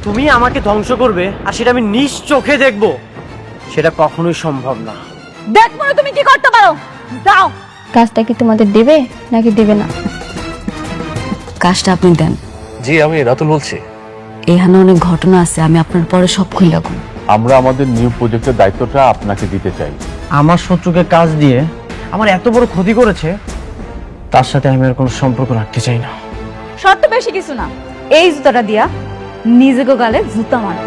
তুমি আমাকে ধ্বংস করবে আর সেটা আমি নিজ চোখে দেখবো, সেটা কখনোই সম্ভব না। দেখবো না তুমি কি করতে পারো, যাও। কাজটা কি তোমাদের দেবে নাকি দেবে না? কাজটা আপনি দেন। জি, আমি রাতুল বলছি। এখানে অনেক ঘটনা আছে, আমি আপনার পরে সব খুলে রাখুন। আমরা আমাদের নিউ প্রজেক্টের দায়িত্বটা আপনাকে দিতে চাই। আমার শত্রুকে কাজ দিয়ে আমার এত বড় ক্ষতি করেছে, তার সাথে আমি আর কোনো সম্পর্ক রাখতে চাই না। শর্ত বেশি কিছু না, এই জুতাটা দিয়া নিজেকে গালে জুতা মার।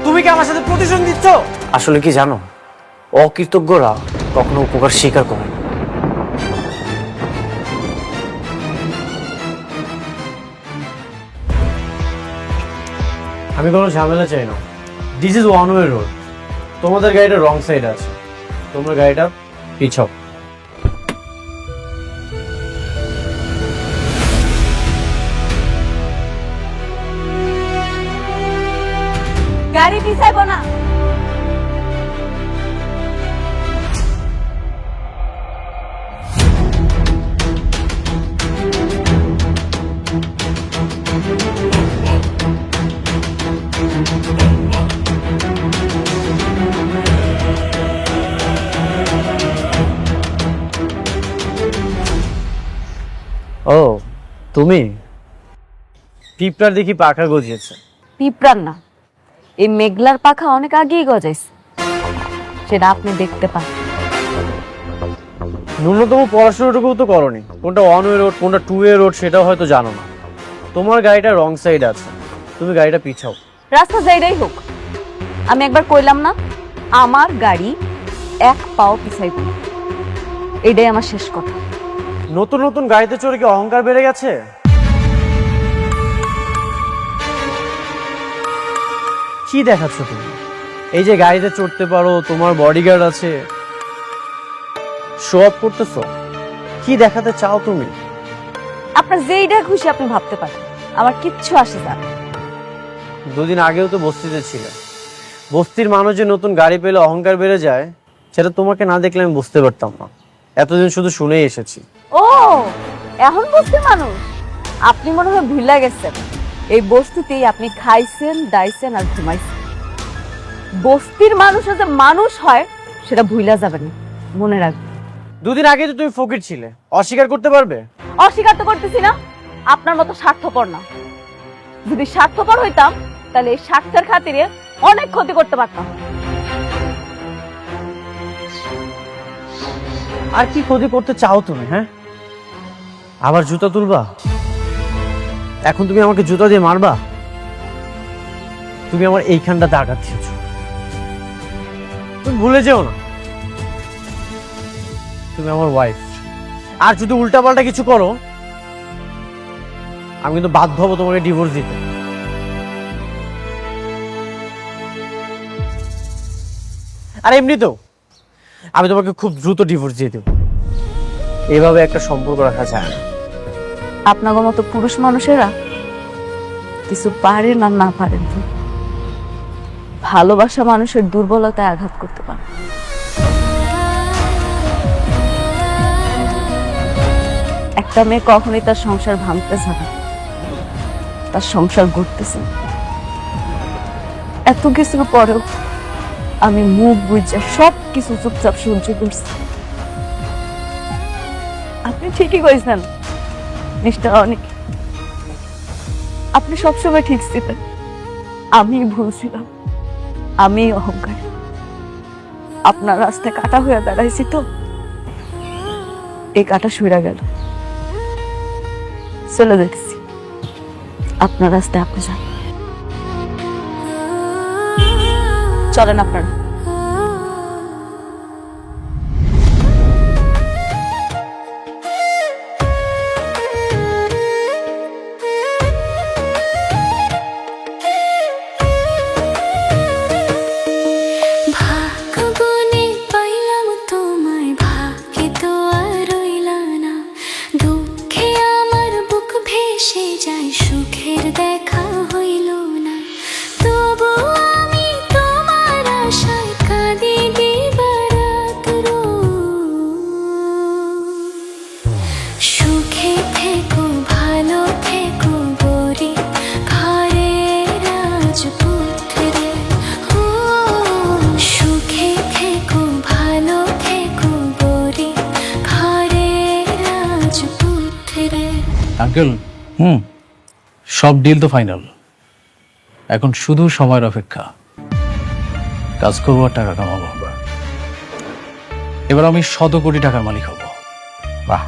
তুমি কি আমার সাথে প্রতিশোধ দিচ্ছ? আসলে কি জানো, অকৃতজ্ঞরা কখনো উপকার স্বীকার করে না। আমি কোনো ঝামেলা চাই না। This is one way road. তোমাদের গাড়িটা রং সাইড আছে, তোমরা গাড়িটা পিছাও। গাড়ি পিছাইবো না। ও তুমি? পিঁপড়ার দেখি পাখা গজিয়েছে। পিঁপড়ার না, এই মেঘলার পাখা অনেক আগেই গজাইছে, সেটা আপনি দেখতে পান। ন্যূনতম পড়াশোনাটুকু তো করনি। কোনটা ওয়ান ওয়ে রোড কোনটা টু ওয়ে রোড সেটাও হয়তো জানো না। তোমার গাড়িটা রং সাইড আছে, তুমি গাড়িটা পিছাও। রাস্তা যাইরাই হোক, আমি একবার কইলাম না আমার গাড়ি এক পাও পিছাইব না, এটাই আমার শেষ কথা। নতুন নতুন গাড়িতে চড়ে কি অহংকার বেড়ে গেছে? কি দেখাচ্ছ তুমি? এই যে গাড়িতে চড়তে পারো, তোমার বডিগার্ড আছে, শো অফ করতেছো? কি দেখাতে চাও তুমি? আপনার যেইটা খুশি আপনি ভাবতে পারেন, আমার কিচ্ছু আসে যায় না। দুদিন আগেও তো বস্তিতে ছিলে। বস্তির মানুষ যে নতুন গাড়ি পেলে অহংকার বেড়ে যায়, সেটা তোমাকে না দেখলে আমি বুঝতে পারতাম না। এতদিন শুধু শুনেই এসেছি। ও এখন বস্তির মানুষ? আপনি মনে হয় ভুলে গেছেন, এই বস্তিতেই আপনি খাইছেন, দাইছেন আর ঘুমাইছেন। বস্তির মানুষও যে মানুষ হয় সেটা ভুলা যাবে না, মনে রাখবেন। দুদিন আগে তো তুমি ফকির ছিলে, অস্বীকার করতে পারবে? অস্বীকার তো করতেছি না, আপনার মতো স্বার্থপর না। যদি স্বার্থপর হইতাম তাহলে এই স্বার্থের খাতিরে অনেক ক্ষতি করতে পারতাম। আর কি ক্ষতি করতে চাও তুমি? হ্যাঁ, আবার জুতা তুলবা? এখন তুমি আমাকে জুতা দিয়ে মারবা? তুমি আমার এইখানটাতে আঘাত দিয়েছ, তুমি ভুলে যেও না তুমি আমার ওয়াইফ। আর যদি উল্টাপাল্টা কিছু করো, আমি কিন্তু বাধ্য হবো তোমাকে ডিভোর্স দিতে। আর এমনিতেও আমি তোমাকে খুব দ্রুত ডিভোর্স দিয়ে দেবো। এইভাবে একটা সম্পর্ক রাখা যায় না। আপনার মতো পুরুষ মানুষেরা কিছু পারেন আর না পারেন, ভালোবাসা মানুষের দুর্বলতায় আঘাত করতে পারে। একটা মেয়ে কখনোই তার সংসার ভাঙতে যাবে, তার সংসার গড়তেছে। এত কিছুর পরেও আমি মুখ বুঝে সব কিছু চুপচাপ সহ্য করছি। আপনি ঠিকই কইছেন মিস্টার অনিক, আপনি সবসময় ঠিক ছিলেন, আমি ভুল ছিলাম, আমি অহংকার। আপনার রাস্তায় কাটা হয়ে দাঁড়াইছি তো, এই কাটা সইরা গেল, চলে দেখছি। আপনার রাস্তায় আপনি যান, চলেন আপনারা। সুখের দেখা হইল না, তবু আমি তোমার আশায় আঙ্কেল সব ডিল তো ফাইনাল, এখন শুধু সময়ের অপেক্ষা। কাজ করবো আর টাকা কামাবো। এবার আমি 100 কোটি টাকার মালিক হব। বাহ,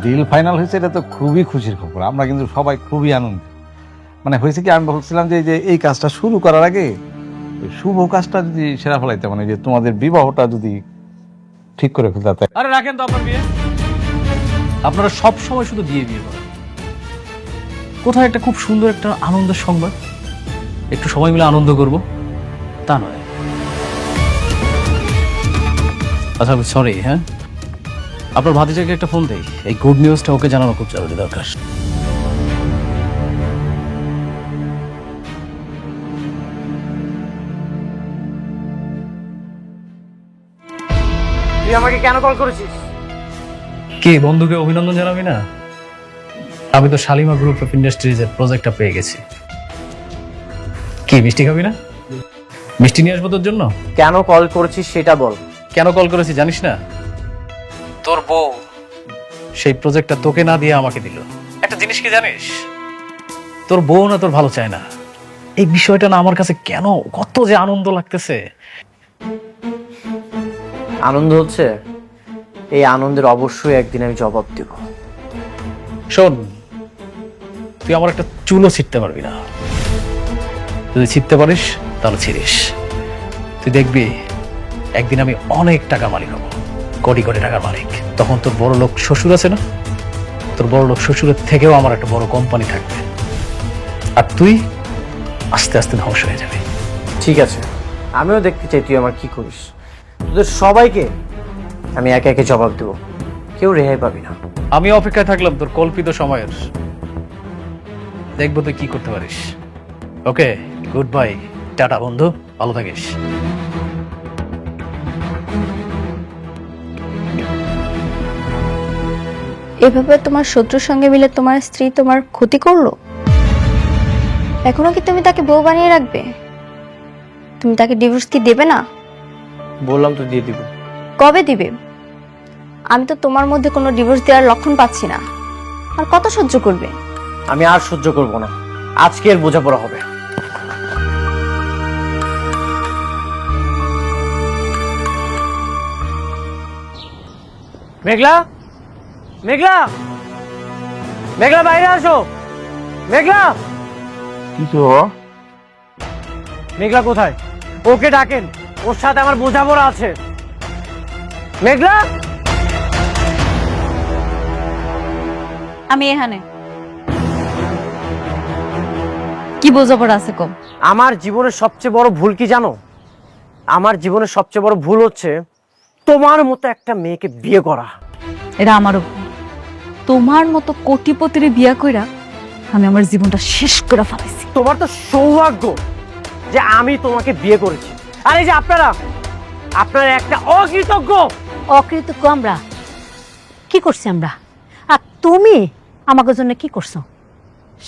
ডিল ফাইনাল হয়েছে, এটা তো খুবই খুশির খবর। আমরা কিন্তু সবাই খুবই আনন্দিত। মানে হয়েছে কি, আমি বলছিলাম যে এই কাজটা শুরু করার আগে ওই শুভ কাজটা যদি সেরা ফেলাইতে, মানে যে তোমাদের বিবাহটা যদি ঠিক করে ফেলতে। আরে রাখেন তো আপনার বিয়ে, আপনারা সব সময় শুধু বিয়ে বিয়ে করেন। কোথায় একটা খুব সুন্দর একটা আনন্দের সংবাদ, একটু সময় মিলে আনন্দ করব, তা নয়। আচ্ছা সরি, হ্যাঁ আপনার ভাতিজাকে একটা ফোন দেই, এই গুড নিউজটা ওকে জানানো খুব জরুরি দরকার। তুই আমাকে কেন কল করেছিস? কি বন্ধুকে অভিনন্দন জানাবি না? আমি তো শালিমা গ্রুপ অফ ইন্ডাস্ট্রিজের প্রজেক্টটা পেয়ে গেছি। কি মিষ্টি খাবি না? মিষ্টি নিয়ে আসবো তোর জন্য। কেন কল করেছিস সেটা বল। কেন কল করেছি জানিস না? তোর বউ সেই প্রজেক্টটা তোকে না দিয়ে আমাকে দিল। একটা জিনিস কি জানিস, তোর বউ না তোর ভালো চায় না। এই বিষয়টা না আমার কাছে কেন কত যে আনন্দ লাগতেছে। আনন্দ হচ্ছে, এই আনন্দের অবশ্যই একদিন আমি জবাব দেব। শোন, তুই আমার একটা চুলও ছিটতে পারবি না। যদি ছিটতে পারিস তাহলে ছিড়িস। তুই দেখবি একদিন আমি অনেক টাকা মালিক হব, কোটি কোটি টাকার মালিক। তখন তোর বড় লোক শ্বশুর আছে না, তোর বড় লোক শ্বশুরের থেকেও আমার একটা বড় কোম্পানি থাকবে, আর তুই আস্তে আস্তে ধ্বংস হয়ে যাবে। ঠিক আছে, আমিও দেখতে চাই তুই আমার কি করিস। তোদের সবাইকে আমি একে একে জবাব দেব, কেউ রেহাই পাবি না। আমি অপেক্ষায় থাকলাম তোর কল্পিত সময়ের, দেখবো তুই কি করতে পারিস। ওকে, গুড বাই, টাটা বন্ধু, ভালো থাকিস। এভাবে তোমার শত্রুর সঙ্গে মিলে তোমার স্ত্রী তোমার ক্ষতি করলো, এখনো কি তুমি তাকে বউ বানিয়ে রাখবে? তুমি তাকে ডিভোর্স কি দেবে না? বললাম তো দিয়ে দিব। কবে দিবে? আমি তো তোমার মধ্যে কোনো ডিভোর্স দেওয়ার লক্ষণ পাচ্ছি না। আর কত সহ্য করবে? আমি আর সহ্য করব না, আজকের বোঝাপড়া হবে। মেঘলা, মেঘলা, মেঘলা বাইরে আসো। মেঘলা, কিছু মেঘলা কোথায়? ওকে ডাকেন, ওর সাথে আমার বোঝাপড়া আছে। মেঘলা, আমি এখানে। কি বোঝাপড়া আছে কম? আমার জীবনের সবচেয়ে বড় ভুল কি জানো? আমার জীবনের সবচেয়ে বড় ভুল হচ্ছে তোমার মতো একটা মেয়েকে বিয়ে করা। এটা আমারও ভুল। তোমার মতো কোটিপতির বিয়া কইরা আমি আমার জীবনটা শেষ করে ফেলাইছি। তোমার তো সৌভাগ্য যে আমি তোমাকে বিয়ে করেছি, আর এই যে আপনারা একটা অকৃতজ্ঞ। অকৃতজ্ঞ আমরা? কি করছি আমরা? আর তুমি আমাকে জন্য কি করছো?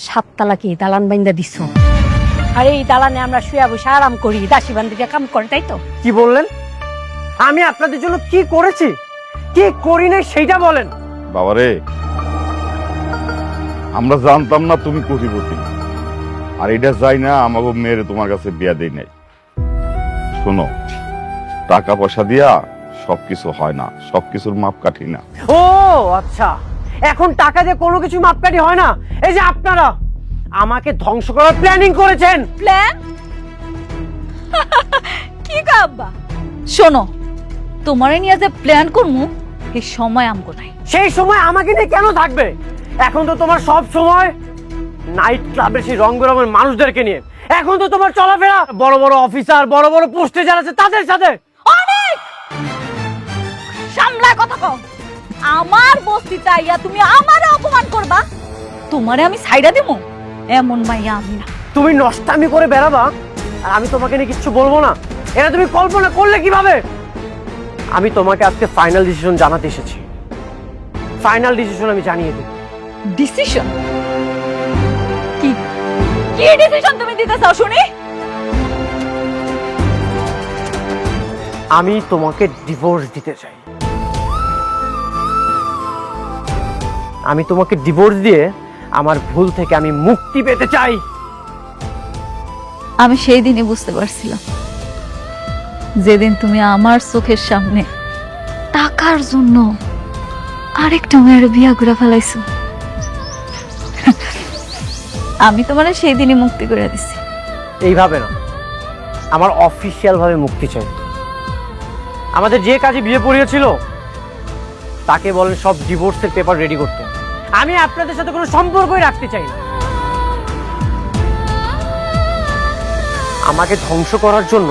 7 তালা কি দালান বাইন্দা দিছ? আর এই দালানে আমরা শুয়ে বসে আরাম করি, দাসী বান্দিরা কাম করে, তাই তো? কি বললেন? আমি আপনাদের জন্য কি করেছি, কি করি নাই সেইটা বলেন। বাবারে, আমরা জানতাম না তুমি কোটিপতি, আর এটা যাই না আমাকে মেয়েরে তোমার কাছে বিয়া দেই নাই। শোনো, টাকা পয়সা দিয়া সবকিছু হয় না, সবকিছুর মাপকাঠি না। ও আচ্ছা, এখন টাকা দিয়ে কোনো কিছু মাপকাঠি হয় না। এই যে আপনারা আমাকে ধ্বংস করার প্ল্যানিং করেছেন। প্ল্যান? কি কাব্বা? শোনো, তোমারে নিয়ে যে প্ল্যান করমু এই সময় আমগো নাই। সেই সময় আমাকে নিয়ে কেন থাকবে? এখন তো তোমার সব সময় নাইট ক্লাবের সেই রং বেরঙের মানুষদেরকে নিয়ে। এখন তো তোমার চলাফেরা বড় বড় অফিসার, বড় বড় পোস্টে যারা আছে তাদের সাথে। অনেক সামলা কথা কও। আমার বস্তিতে আইয়া তুমি আমারে অপমান করবা, তোমারে আমি ছাইড়া দিমু? এমন মাইয়া আমি না। তুমি নষ্টামি করে বেড়াবা আর আমি তোমাকে নিয়ে কিচ্ছু বলবো না, এটা তুমি কল্পনা করলে কিভাবে? আমি তোমাকে আজকে ফাইনাল ডিসিশন জানাতে এসেছি। ফাইনাল ডিসিশন আমি জানিয়ে দিই। ডিসিশন? কি কি ডিসিশন তুমি দিতে চাও শুনি? আমি তোমাকে ডিভোর্স দিতে চাই। আমি তোমাকে ডিভোর্স দিয়ে আমার ভুল থেকে আমি মুক্তি পেতে চাই। আমি সেই দিনই বুঝতে পারছিলাম, যেদিন তুমি আমার চোখের সামনে টাকার জন্য আরেকটা মেয়ের বিয়া করে ফেলাইছো। আমি তোমার সেই দিনই মুক্তি করে দিছি। এইভাবে না, আমার অফিসিয়াল ভাবে মুক্তি চাই। আমাদের যে কাজে বিয়ে পড়িয়েছিল তাকে বলেন সব ডিভোর্সের পেপার রেডি করতে। আমি আপনাদের সাথে কোনো সম্পর্কই রাখতে চাই না। আমাকে ধ্বংস করার জন্য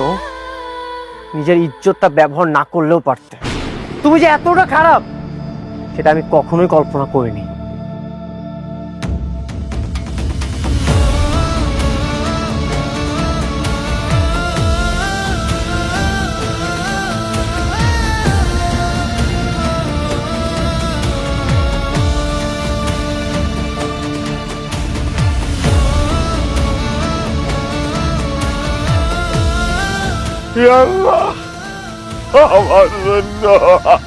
নিজের ইজ্জতটা ব্যবহার না করলেও পারতে। তুমি যে এতটা খারাপ সেটা আমি কখনোই কল্পনা করিনি। আল্লাহ, আমার জন্য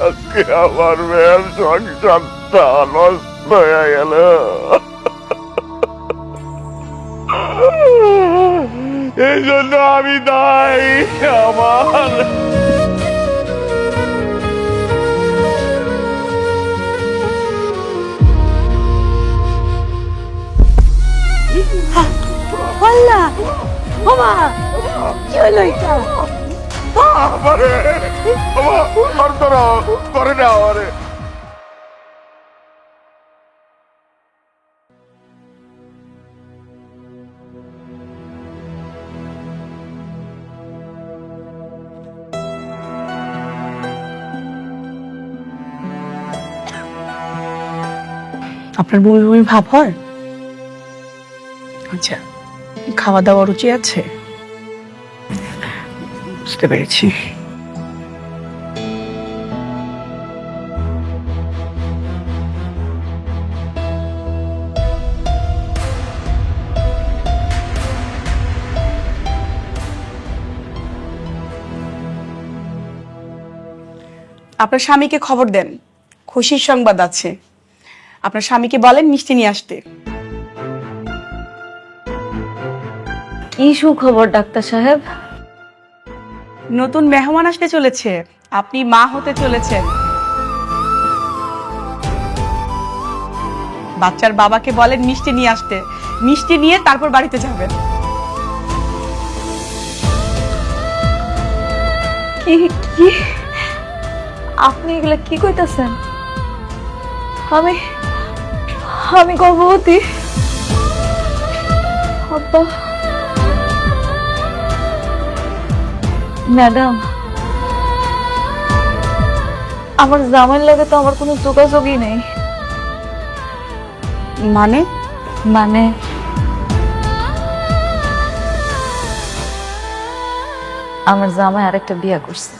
আজকে আমার মেয়ের সংসারটা নষ্ট হয়ে গেল। এই জন্য আমি দায়ী। আমার আল্লাহ, ওমা কি হলো এটা? আমারে আমার ধরো করে না আমারে। আপনার বমি বমি ভাব হয়? আচ্ছা, খাওয়া দাওয়া রুচি আছে? বুঝতে পেরেছি। আপনার স্বামীকে খবর দেন, খুশির সংবাদ আছে। আপনার স্বামীকে বলেন মিষ্টি নিয়ে আসতে। কি সুখবর ডাক্তার সাহেব? নতুন মেহমান আসতে চলেছে, আপনি মা হতে চলেছেন। বাচ্চার বাবাকে বলেন মিষ্টি নিয়ে আসতে, মিষ্টি নিয়ে তারপর বাড়িতে যাবেন। কি কি আপনি এগুলা কি কইতাছেন? আমি আমি গর্ভবতী। আব্বা, ম্যাডাম, আমার জামাইয়ের লাগে তো আমার কোনো যোগাযোগই নেই। মানে? মানে আমার জামাই আরেকটা বিয়ে করছে,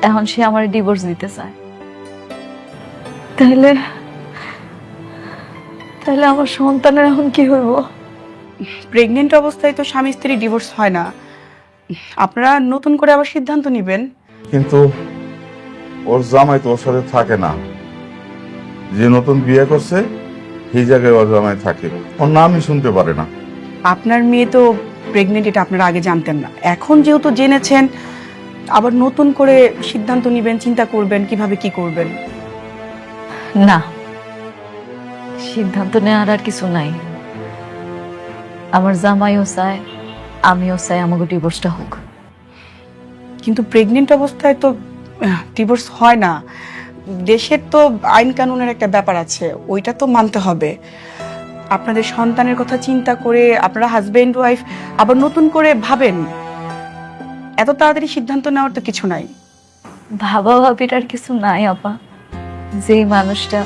এখন সে আমার ডিভোর্স দিতে চায়। তাহলে তাহলে আমার সন্তানের এখন কি হইব? প্রেগনেন্ট অবস্থায় তো স্বামী স্ত্রী ডিভোর্স হয় না, আপনারা নতুন করে আবার সিদ্ধান্ত নেবেন। কিন্তু ওর জামাই তো ওর সাথে থাকে না। যে নতুন বিয়ে করছে সেই জায়গায় ওর জামাই থাকে, ওর নামই শুনতে পারে না। আপনার মেয়ে তো প্রেগনেন্ট, এটা আপনারা আগে জানতেন না। এখন যেহেতু জেনেছেন, আবার নতুন করে সিদ্ধান্ত নেবেন, চিন্তা করবেন কিভাবে কি করবেন। না, সিদ্ধান্ত নেওয়ার আর কিছু নাই। আমার জামাইও চায়, আমিও চাই আমাকে ডিভোর্সটা হোক। কিন্তু প্রেগনেন্ট অবস্থায় তো ডিভোর্স হয় না। দেশের তো আইন কানুনের একটা ব্যাপার আছে, ওইটা তো মানতে হবে। আপনাদের সন্তানের কথা চিন্তা করে আপনারা হাজবেন্ড ওয়াইফ আবার নতুন করে ভাবেন। এত তাড়াতাড়ি সিদ্ধান্ত নেওয়ার তো কিছু নাই। ভাবা ভাবিটার কিছু নাই আপা। যেই মানুষটা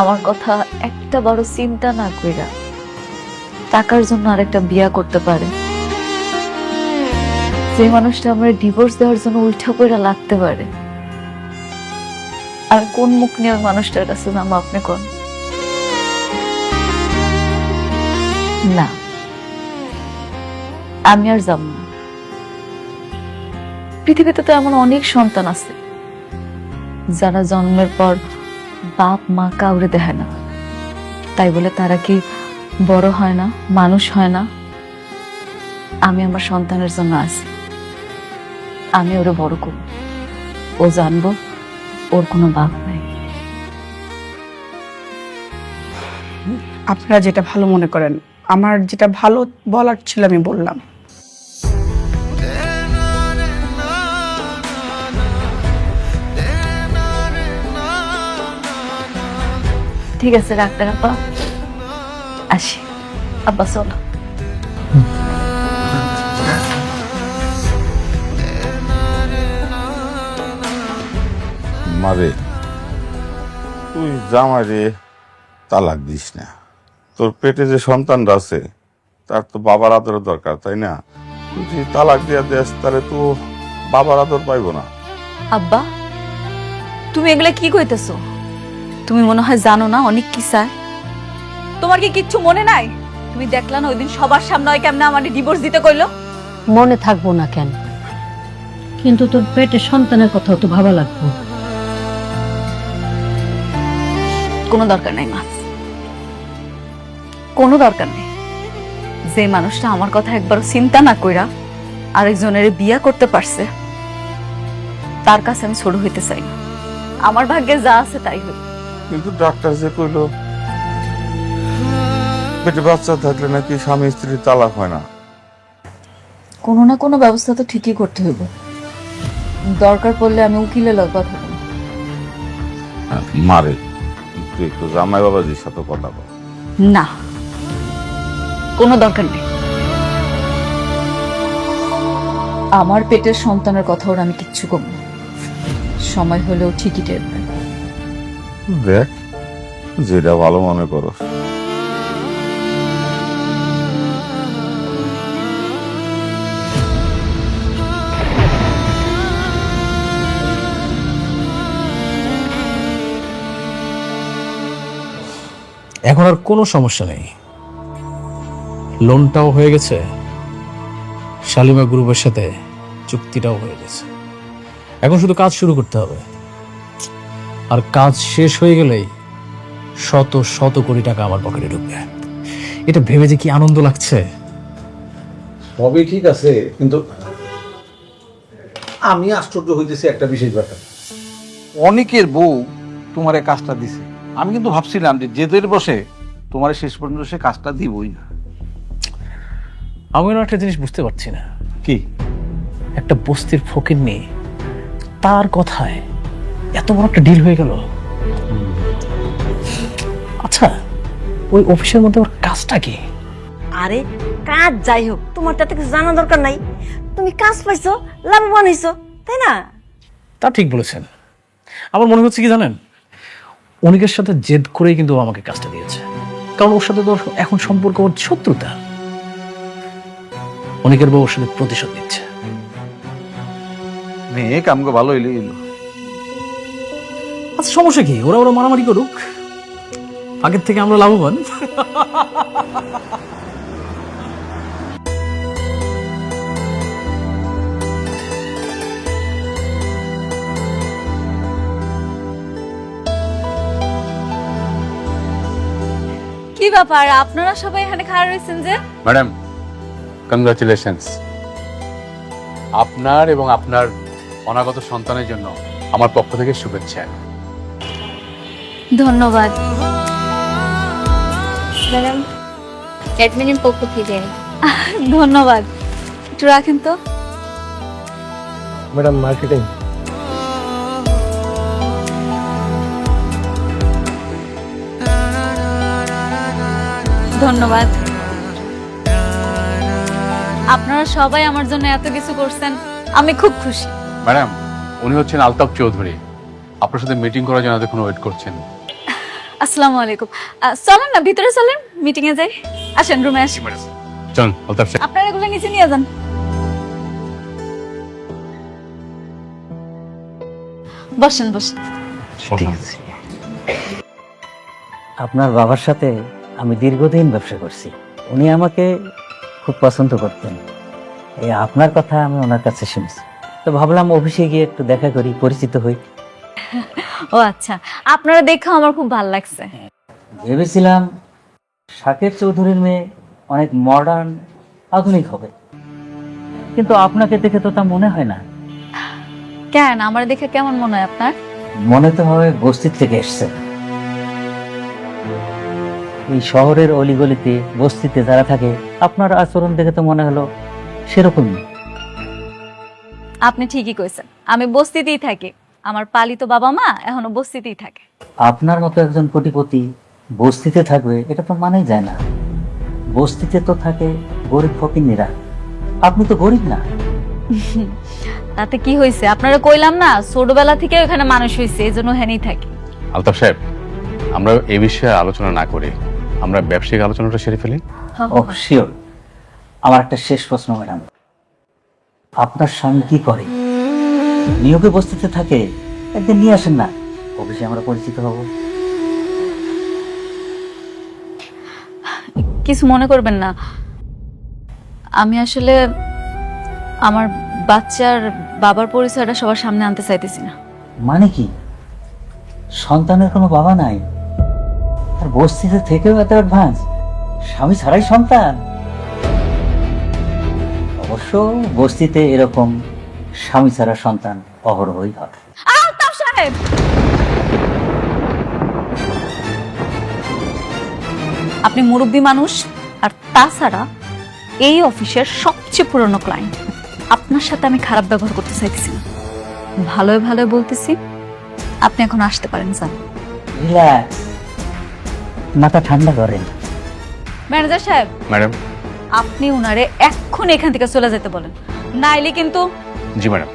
আমার কথা একটা বড় চিন্তা না কইরা টাকার জন্য আরেকটা বিয়া করতে পারে, যে মানুষটা আমার ডিভোর্স দেওয়ার জন্য উল্টা কইরা লাগতে পারে, আর কোন মুখ নিয়ে ওই মানুষটার কাছে যাবো আপনি কোন? না, আমি আর যাব না। পৃথিবীতে তো এমন অনেক সন্তান আছে যারা জন্মের পর বাপ মা কাউরে দেখে না, তাই বলে তারা কি বড় হয় না, মানুষ হয় না? আমি আমার সন্তানের জন্য আছি, আমি ওরে বড় করব, ও জানবো ওর কোনো বাপ নাই। আপনারা যেটা ভালো মনে করেন, আমার যেটা ভালো বলার ছিল আমি বললাম। ঠিক আছে ডাক্তার আপা, আসি। আব্বা চলো। মারে, তুই জামাইরে তালাক দিস না। তোর পেটে যে সন্তানটা আছে তার তো বাবার আদরের দরকার, তাই না? তুই যদি তালাক দিয়া দেস তাহলে তো বাবার আদর পাইবো না। আব্বা, তুমি এগুলা কি কইতেছো? তুমি মনে হয় জানো না অনেক কি চায়। তোমার কি কিচ্ছু মনে নাই? তুমি দেখলা না ওইদিন সবার সামনে ওই কেমনে আমার ডিভোর্স দিতে কইলো? মনে থাকবো না কেন, কিন্তু তোর পেটে সন্তানের কথাও তো ভাবা লাগবে। কোনো দরকার নাই মা, কোনো দরকার নেই। যে মানুষটা আমার কথা একবারও চিন্তা না কইরা আরেকজনের বিয়া করতে পারছে, তার কাছে আমি ছোট হইতে চাই না। আমার ভাগ্যে যা আছে তাই হই। কিন্তু ডাক্তার যে কইলো পেটে বাচ্চা থাকলে নাকি স্বামী স্ত্রী তালাক হয় না। কোনো না কোনো ব্যবস্থা তো ঠিকই করতে হইব। দরকার পড়লে আমি উকিলের লগে কথা বলবো। মারে, তুই একটু জামাই বাবাজির সাথে কথা বল। না, কোনো দরকার নেই। আমার পেটের সন্তানের কথা ওর আমি কিচ্ছু কম না। সময় হলেও ঠিকই টের পাই। দেখ, যেটা ভালো মনে করো। এখন আর কোনো সমস্যা নেই, লোনটাও হয়ে গেছে, শালিমা গ্রুপের সাথে চুক্তিটাও হয়ে গেছে। এখন শুধু কাজ শুরু করতে হবে, আর কাজ শেষ হয়ে গেলেই শত শত কোটি টাকা আমার পকেটে ঢুকবে। এটা ভেবে যে কি আনন্দ লাগছে। সবই ঠিক আছে, কিন্তু আমি আশ্চর্য হইতেছি একটা বিশেষ ব্যাপার। অনেকের বউ তোমার এই কাজটা দিছে, আমি কিন্তু ভাবছিলাম যে জেদের বসে তোমার শেষ পর্যন্ত সে কাজটা দিবই না। আমি না একটা জিনিস বুঝতে পারছি না, কি? একটা বস্তির ফকির নিয়ে তার কথায় এত বড় একটা ডিল হয়ে গেল। আচ্ছা, ওই অফিসের মধ্যে ওর কাজটা কি? আরে কাজ যাই হোক, তোমার তাতে কিছু জানা দরকার নাই। তুমি কাজ পাইছো, লাভবান হইছো, তাই না? তা ঠিক বলেছেন। আমার মনে হচ্ছে কি জানেন, অনেকের সাথে জেদ করেই কিন্তু ও আমাকে কাজটা দিয়েছে, কারণ ওর সাথে তো এখন সম্পর্ক ওর শত্রুতা। অনেকের বউ ওর সাথে প্রতিশোধ নিচ্ছে। মেয়ে কামকে ভালো হইলে এলো। আচ্ছা, সমস্যা কি? ওরা ওরা মারামারি করুক, আগের থেকে আমরা লাভবান। কি ব্যাপার, আপনারা সবাই এখানে খাড়া রয়েছেন যে? Madam, congratulations. আপনার এবং আপনার অনাগত সন্তানের জন্য আমার পক্ষ থেকে শুভেচ্ছা। ধন্যবাদ। ম্যাডাম, অ্যাডমিনের পক্ষ থেকে। ধন্যবাদ। একটু রাখেন তো। Madam, marketing. ধন্যবাদ। আপনারা সবাই আমার জন্য এত কিছু করছেন, আমি খুব খুশি। ম্যাডাম, উনি হচ্ছেন আলতাফ চৌধুরী, আপনার সাথে মিটিং করার জন্য এতক্ষণ ওয়েট করছেন। আসসালামু আলাইকুম। চলেন না ভিতরে চলেন, মিটিং এ যাই। আসেন রুমে আসি। চলুন আলতাফ সাহেব। আপনারা এগুলো নিচে নিয়ে যান। বসেন বসেন। ঠিক আছে। আপনার বাবার সাথে আমি দীর্ঘদিন ব্যবসা করছি, উনি আমাকে খুব পছন্দ করতেন। এই আপনার কথা আমি ওনার কাছে শুনেছি। তো ভাবলাম অফিসে গিয়ে একটু দেখা করি, পরিচিত হই। ও আচ্ছা, আপনারা দেখে আমার খুব ভালো লাগছে। ভেবেছিলাম শাকের চৌধুরীর মেয়ে অনেক মডার্ন, আধুনিক হবে, কিন্তু আপনাকে দেখে তো তা মনে হয় না। কেন, আমার দেখে কেমন মনে হয় আপনার? মনে তো হয় বস্তির থেকে এসছে। এই শহরের অলিগলিতে বস্তিতে যারা থাকে, আপনার আচরণ দেখে তো মনে হলো সেরকমই। আপনি ঠিকই কইছেন, আমি বস্তিতেই থাকি। আমার পালিত বাবা মা এখনো বস্তিতেই থাকে। আপনার মতো একজন কোটিপতি বস্তিতে থাকবে, এটা তো মানাই যায় না। বস্তিতে তো থাকে গরিব ফকিন্নিরা, আপনি তো গরিব না। তাতে কি হয়েছে? আপনারা কইলাম না ছোটবেলা থেকে ওখানে মানুষ হয়েছে, এই জন্য হেনেই থাকি। আলতাফ সাহেব, আমরা এ বিষয়ে আলোচনা না করে আমরা ব্যবসায়িক আলোচনাটা সেরে ফেলি। ও শিওর। আমার একটা শেষ প্রশ্ন ম্যাডাম, আপনার স্বামী কি করে? নিয়োগে বস্তিতে থাকে, একদিন নিয়ে আসেন না, অফিসে আমরা পরিচিত হব। কিছু মনে করবেন না, আমি আসলে আমার বাচ্চার বাবার পরিচয়টা সবার সামনে আনতে চাইতেছি না। মানে কি, সন্তানের কোনো বাবা নাই, আর বস্তিতে থেকেও এত অ্যাডভান্স, স্বামী ছাড়াই সন্তান? অবশ্য বস্তিতে এরকম স্বামী ছাড়া সন্তান অহরহই হয়। আলতাফ সাহেব, আপনি মুরব্বী মানুষ, আর তাছাড়া এই অফিসের সবচেয়ে পুরনো ক্লায়েন্ট। আপনার সাথে আমি খারাপ ব্যবহার করতে চাইতেছি না, ভালোই ভালোই বলতেছি। আপনি এখন আসতে পারেন, স্যার। রিল্যাক্স, মাথা ঠান্ডা করেন। ম্যানেজার সাহেব, ম্যাডাম। আপনি উনারে এখন এখান থেকে চলে যেতে বলেন, নাইলে কিন্তু। জি ম্যাডাম।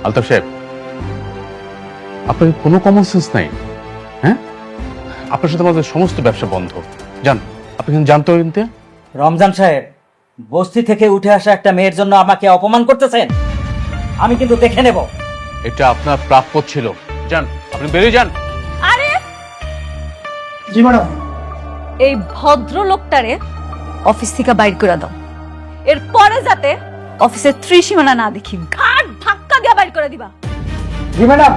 আলতাফ সাহেব, আপনার কি কোনো কমন সেন্স নাই? হ্যাঁ, আপনার সাথে আমাদের সমস্ত ব্যবসা বন্ধ। যান, আপনি কিন্তু জানতে কিন্তু। রমজান সাহেব, বস্তি থেকে উঠে আসা একটা মেয়ের জন্য আমাকে অপমান করতেছেন, আমি কিন্তু দেখে নেব। এটা আপনার প্রাপ্য ছিল। যান, আপনি বেরিয়ে যান। আরে জি ম্যাডাম। এই ভদ্রলোকটারে অফিস থেকে বাইর করে দাও, এরপরে যাতে অফিসের ত্রিসীমানা না দেখি, ঘাট ধাক্কা দিয়ে বাইর করে দিবা। জি ম্যাডাম।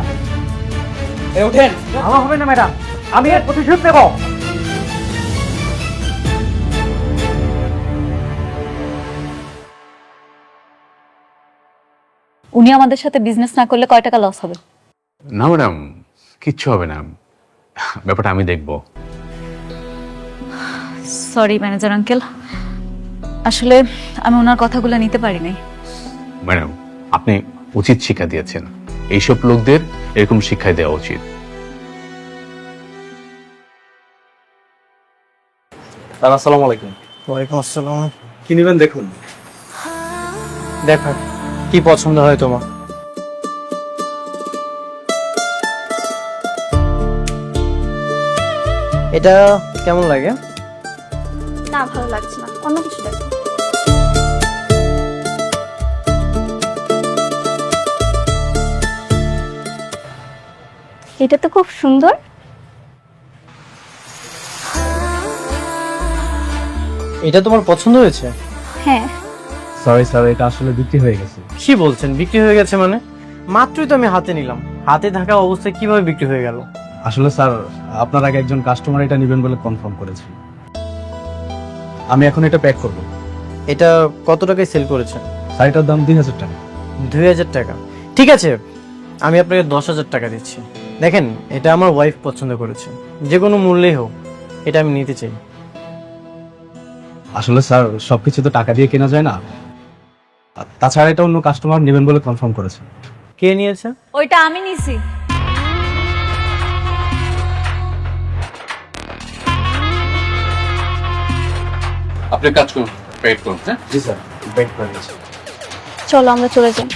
উঠেন। আমার হবে না ম্যাডাম, আমি এর প্রতিশোধ নেব। উনি আমাদের সাথে বিজনেস না করলে কয় টাকা লস হবে? না ম্যাডাম, কিচ্ছু হবে না, ব্যাপারটা আমি দেখব। সরি ম্যানেজার আঙ্কেল, আসলে আমি ওনার কথাগুলো নিতে পারি নাই। ম্যাডাম, আপনি উচিত শিক্ষা দিয়েছেন, এইসব লোকদের এরকম শিক্ষা দেওয়া উচিত। আসসালামু আলাইকুম। ওয়ালাইকুম আসসালাম। কি নেবেন দেখুন। দেখো কি পছন্দ হয় তোমার। এটা কেমন লাগে? না, ভালো লাগছে না, অন্য কিছু দেখো। এটা তো খুব সুন্দর। এটা তোমার পছন্দ হয়েছে? হ্যাঁ। সরি স্যার, এটা আসলে বিক্রি হয়ে গেছে। কি বলছেন বিক্রি হয়ে গেছে মানে? মাত্রই তো আমি হাতে নিলাম, হাতে থাকা অবস্থায় কিভাবে বিক্রি হয়ে গেল? আসলে স্যার, আপনার আগে একজন কাস্টমার এটা নেবেন বলে কনফার্ম করেছে। আমি এখন এটা প্যাক করব। এটা কত টাকায় সেল করেছেন? স্যার, এটার দাম 2000 টাকা। 2000 টাকা? ঠিক আছে, আমি আপনাকে 10,000 টাকা দিচ্ছি। দেখেন, এটা আমার ওয়াইফ পছন্দ করেছে, যে কোনো মূল্যেই হোক এটা আমি নিতে চাই। আসলে স্যার, সবকিছু তো টাকা দিয়ে কেনা যায় না, তাছাড়া এটা অন্য কাস্টমার নেবেন বলে কনফার্ম করেছে। কে নিয়েছে? ওইটা আমি নিছি। আপনি কাজ করুন, পেড করুন। হ্যাঁ জি স্যার, ওয়েট করে নিচ্ছি। চলো আমরা চলে যাই।